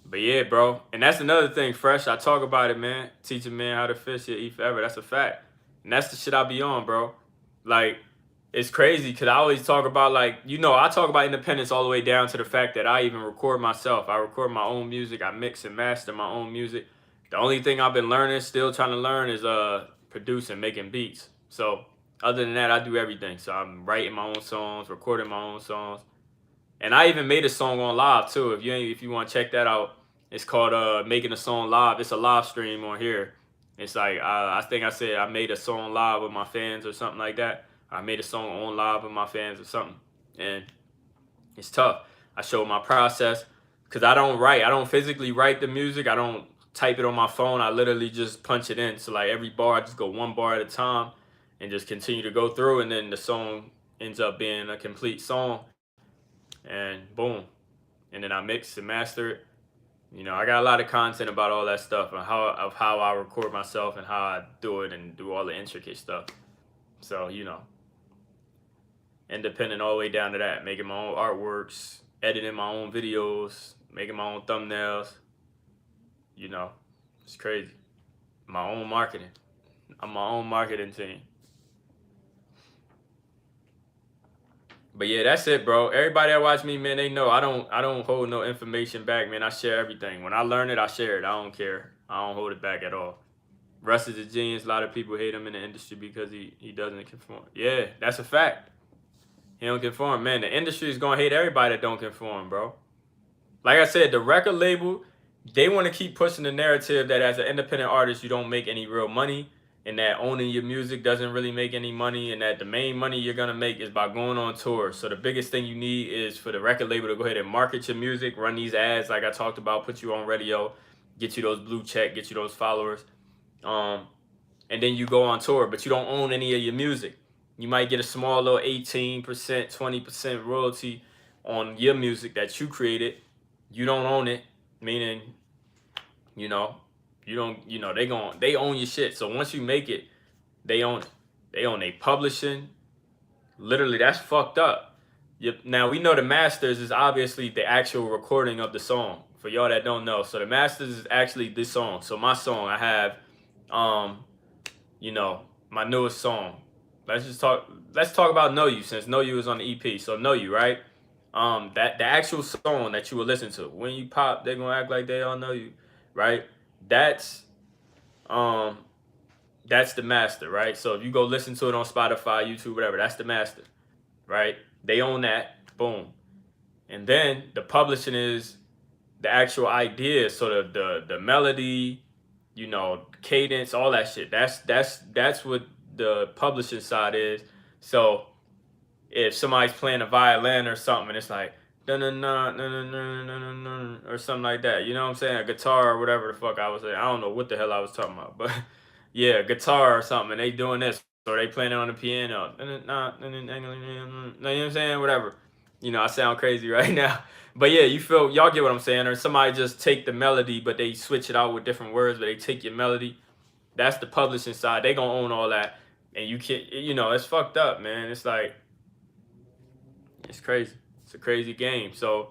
But yeah, bro. And that's another thing, Fresh. I talk about it, man. Teach a man how to fish, he'll eat forever. That's a fact. And that's the shit I be on, bro. Like, it's crazy because I always talk about, like, I talk about independence all the way down to the fact that I even record myself. I record my own music. I mix and master my own music. The only thing I've been learning, still trying to learn, is producing, making beats. So other than that, I do everything. So I'm writing my own songs, recording my own songs. And I even made a song on live too. If you want to check that out, it's called Making a Song Live. It's a live stream on here. It's like, I think I said I made a song live with my fans or something like that. I made a song on live with my fans or something. And it's tough. I show my process because I don't write. I don't physically write the music. I don't type it on my phone. I literally just punch it in. So like every bar, I just go one bar at a time and just continue to go through. And then the song ends up being a complete song. And boom. And then I mix and master it. You know, I got a lot of content about all that stuff and how I record myself and how I do it and do all the intricate stuff. So, you know, independent all the way down to that, making my own artworks, editing my own videos, making my own thumbnails. You know, it's crazy. My own marketing. I'm my own marketing team. But yeah, that's it, bro. Everybody that watch me, man, they know I don't hold no information back, man. I share everything. When I learn it, I share it. I don't care. I don't hold it back at all. Russ is a genius. A lot of people hate him in the industry because he doesn't conform. Yeah, that's a fact. He don't conform, man. The industry is gonna hate everybody that don't conform, bro. Like I said, the record label, they want to keep pushing the narrative that as an independent artist, you don't make any real money, and that owning your music doesn't really make any money, and that the main money you're gonna make is by going on tour. So the biggest thing you need is for the record label to go ahead and market your music, run these ads like I talked about, put you on radio, get you those blue check, get you those followers, and then you go on tour, but you don't own any of your music. You might get a small little 18%, 20% royalty on your music that you created. You don't own it, meaning, you know, you don't, you know, they own your shit. So once you make it, they own it. They own a publishing. Literally, that's fucked up. Now we know the masters is obviously the actual recording of the song. For y'all that don't know, so the masters is actually this song. So my song, I have, you know, my newest song. Let's talk about Know You, since Know You is on the EP. So Know You, right? That the actual song that you will listen to. When you pop, they're gonna act like they all know you, right? That's the master, right? So if you go listen to it on Spotify, YouTube, whatever, that's the master, right? They own that, boom. And then the publishing is the actual idea, sort of the melody, you know, cadence, all that shit. That's what the publishing side is. So if somebody's playing a violin or something, and it's like dun dun dun dun dun dun dun or something like that, you know what I'm saying? A guitar or whatever the fuck I was saying. I don't know what the hell I was talking about, but yeah, guitar or something, and they doing this, or they playing it on the piano. You know what I'm saying? Whatever. You know, I sound crazy right now. But yeah, y'all get what I'm saying. Or somebody just take the melody, but they switch it out with different words, but they take your melody. That's the publishing side. They gonna own all that. And you can't, you know, it's fucked up, man. It's like, it's crazy. It's a crazy game. So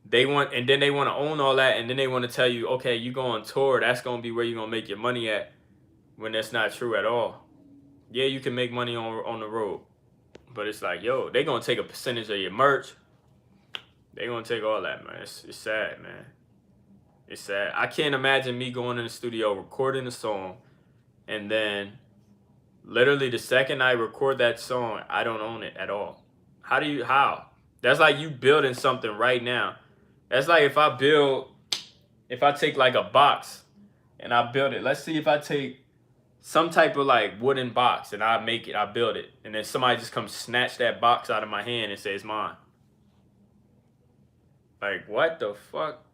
they want to own all that, and then they want to tell you, okay, you go on tour, that's gonna be where you're gonna make your money at, when that's not true at all. Yeah, you can make money on the road, but it's like, yo, they gonna take a percentage of your merch. They gonna take all that, man. It's sad, man. It's sad. I can't imagine me going in the studio, recording a song, and then literally the second I record that song, I don't own it at all. How? That's like you building something right now. That's like if I take like a box and I build it. Let's see if I take some type of like wooden box and I build it. And then somebody just comes snatch that box out of my hand and say it's mine. Like, what the fuck?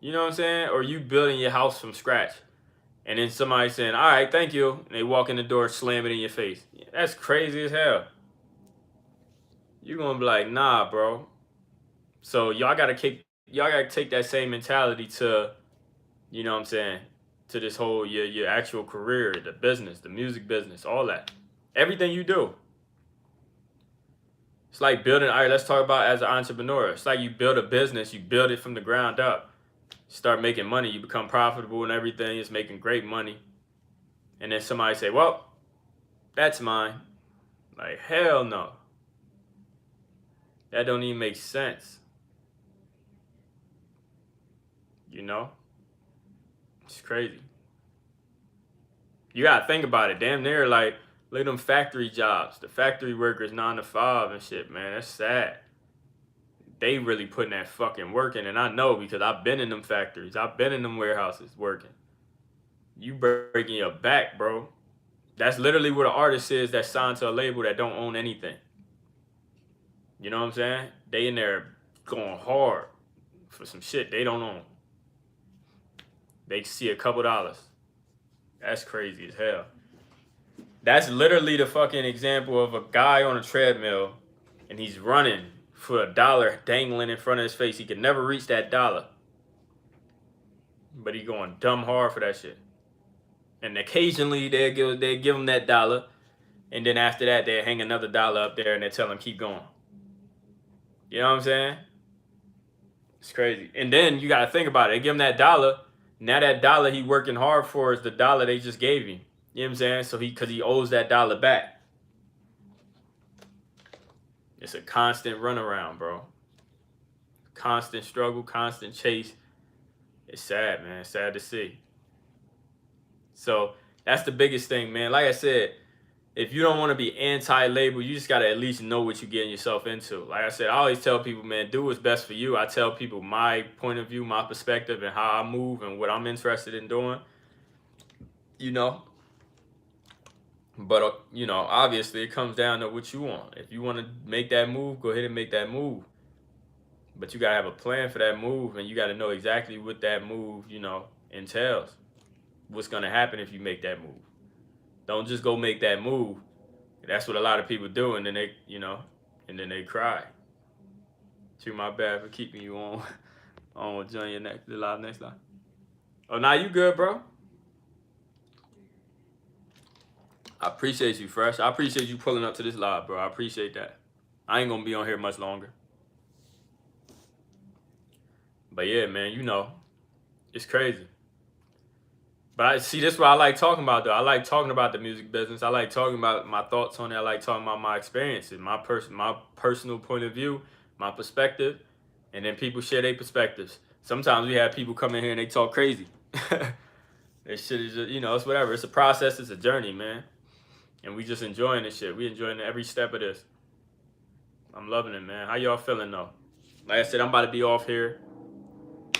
You know what I'm saying? Or you building your house from scratch. And then somebody saying, all right, thank you. And they walk in the door, slam it in your face. That's crazy as hell. You're going to be like, nah, bro. So y'all got to take that same mentality to, you know what I'm saying, to this whole, your actual career, the business, the music business, all that. Everything you do. It's like building, all right, let's talk about as an entrepreneur. It's like you build a business, you build it from the ground up. Start making money, you become profitable and everything, it's making great money. And then somebody say, well, that's mine. Like, hell no. That don't even make sense. You know? It's crazy. You gotta think about it. Damn near like, look at them factory jobs. The factory workers 9 to 5 and shit, man. That's sad. They really putting that fucking work in. And I know because I've been in them factories. I've been in them warehouses working. You breaking your back, bro. That's literally what an artist is that's signed to a label that don't own anything. You know what I'm saying? They in there going hard for some shit they don't own. They see a couple dollars. That's crazy as hell. That's literally the fucking example of a guy on a treadmill and he's running for $1 dangling in front of his face. He could never reach that dollar. but he going dumb hard for that shit. And occasionally they give him that dollar, and then after that they hang another dollar up there and they tell him keep going. You know what I'm saying? It's crazy. And then you gotta think about it. They give him that dollar. Now that dollar he working hard for is the dollar they just gave him. You know what I'm saying? So because he owes that dollar back. It's a constant runaround, bro. Constant struggle, constant chase. It's sad, man. It's sad to see. So that's the biggest thing, man. Like I said, if you don't want to be anti-label, you just got to at least know what you're getting yourself into. Like I said, I always tell people, man, do what's best for you. I tell people my point of view, my perspective, and how I move and what I'm interested in doing. You know? But, you know, obviously it comes down to what you want. If you want to make that move, go ahead and make that move. But you got to have a plan for that move, and you got to know exactly what that move, you know, entails. What's going to happen if you make that move. Don't just go make that move. That's what a lot of people do, and then they, you know, and then they cry. Too my bad for keeping you on. I want to join you the live next time. Oh, nah, you good, bro? I appreciate you, Fresh. I appreciate you pulling up to this live, bro. I appreciate that. I ain't gonna be on here much longer. But yeah, man, you know, it's crazy. But I see, this is what I like talking about, though. I like talking about the music business. I like talking about my thoughts on it. I like talking about my experiences, my personal point of view, my perspective, and then people share their perspectives. Sometimes we have people come in here and they talk crazy. This shit is just, you know, it's whatever. It's a process. It's a journey, man. And we just enjoying this shit. We enjoying every step of this. I'm loving it, man. How y'all feeling, though? Like I said, I'm about to be off here.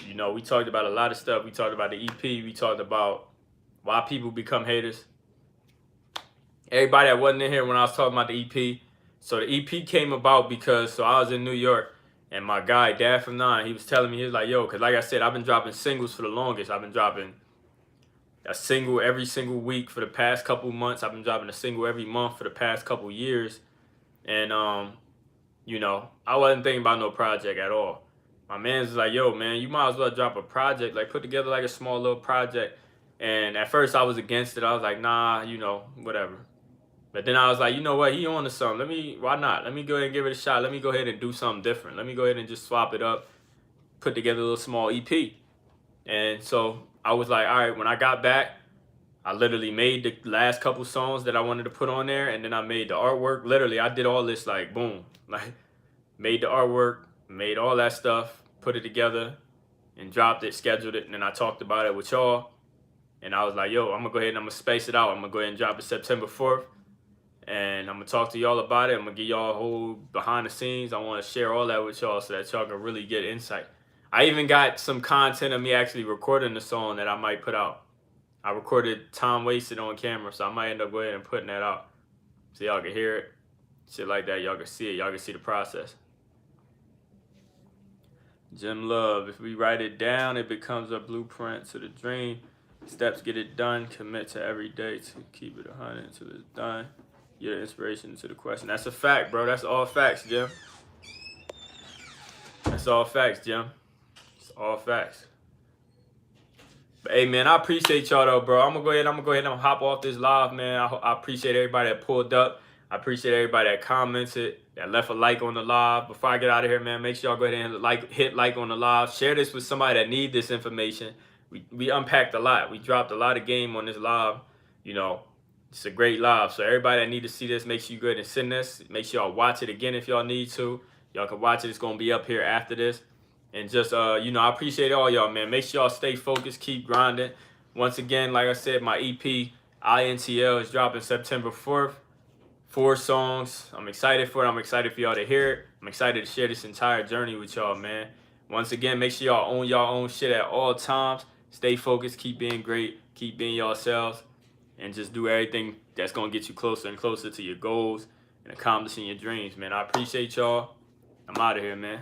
You know, we talked about a lot of stuff. We talked about the EP. We talked about why people become haters. Everybody that wasn't in here when I was talking about the EP. So the EP came about because, so I was in New York, and my guy, Dad from 9, he was telling me, he was like, yo, because like I said, I've been dropping singles for the longest. I've been dropping a single every single week for the past couple months. I've been dropping a single every month for the past couple years. And, you know, I wasn't thinking about no project at all. My man's like, yo, man, you might as well drop a project, like put together like a small little project. And at first I was against it. I was like, nah, you know, whatever. But then I was like, you know what, he on to something. Why not? Let me go ahead and give it a shot. Let me go ahead and do something different. Let me go ahead and just swap it up, put together a little small EP. And so I was like, all right, when I got back, I literally made the last couple songs that I wanted to put on there. And then I made the artwork. Literally, I did all this like, boom, like made the artwork, made all that stuff, put it together and dropped it, scheduled it. And then I talked about it with y'all. And I was like, yo, I'm going to go ahead and I'm going to space it out. I'm going to go ahead and drop it September 4th. And I'm going to talk to y'all about it. I'm going to give y'all a whole behind the scenes. I want to share all that with y'all so that y'all can really get insight. I even got some content of me actually recording the song that I might put out. I recorded Time Wasted on camera, so I might end up going ahead and putting that out. So y'all can hear it. Shit like that. Y'all can see it. Y'all can see the process. Jim Love, if we write it down, it becomes a blueprint to the dream. Steps get it done. Commit to every day to keep it 100 until it's done. You're the inspiration to the question. That's a fact, bro. That's all facts, Jim. That's all facts, Jim. It's all facts. But hey, man, I appreciate y'all though, bro. I'm gonna go ahead and hop off this live, man. I appreciate everybody that pulled up. I appreciate everybody that commented, that left a like on the live. Before I get out of here, man, make sure y'all go ahead and hit like on the live. Share this with somebody that need this information. We unpacked a lot. We dropped a lot of game on this live. You know, it's a great live. So everybody that need to see this, make sure you go ahead and send this. Make sure y'all watch it again if y'all need to. Y'all can watch it. It's gonna be up here after this. And just, you know, I appreciate all y'all, man. Make sure y'all stay focused, keep grinding. Once again, like I said, my EP, INTL, is dropping September 4th. 4 songs. I'm excited for it. I'm excited for y'all to hear it. I'm excited to share this entire journey with y'all, man. Once again, make sure y'all own y'all own shit at all times. Stay focused, keep being great, keep being yourselves, and just do everything that's going to get you closer and closer to your goals and accomplishing your dreams, man. I appreciate y'all. I'm out of here, man.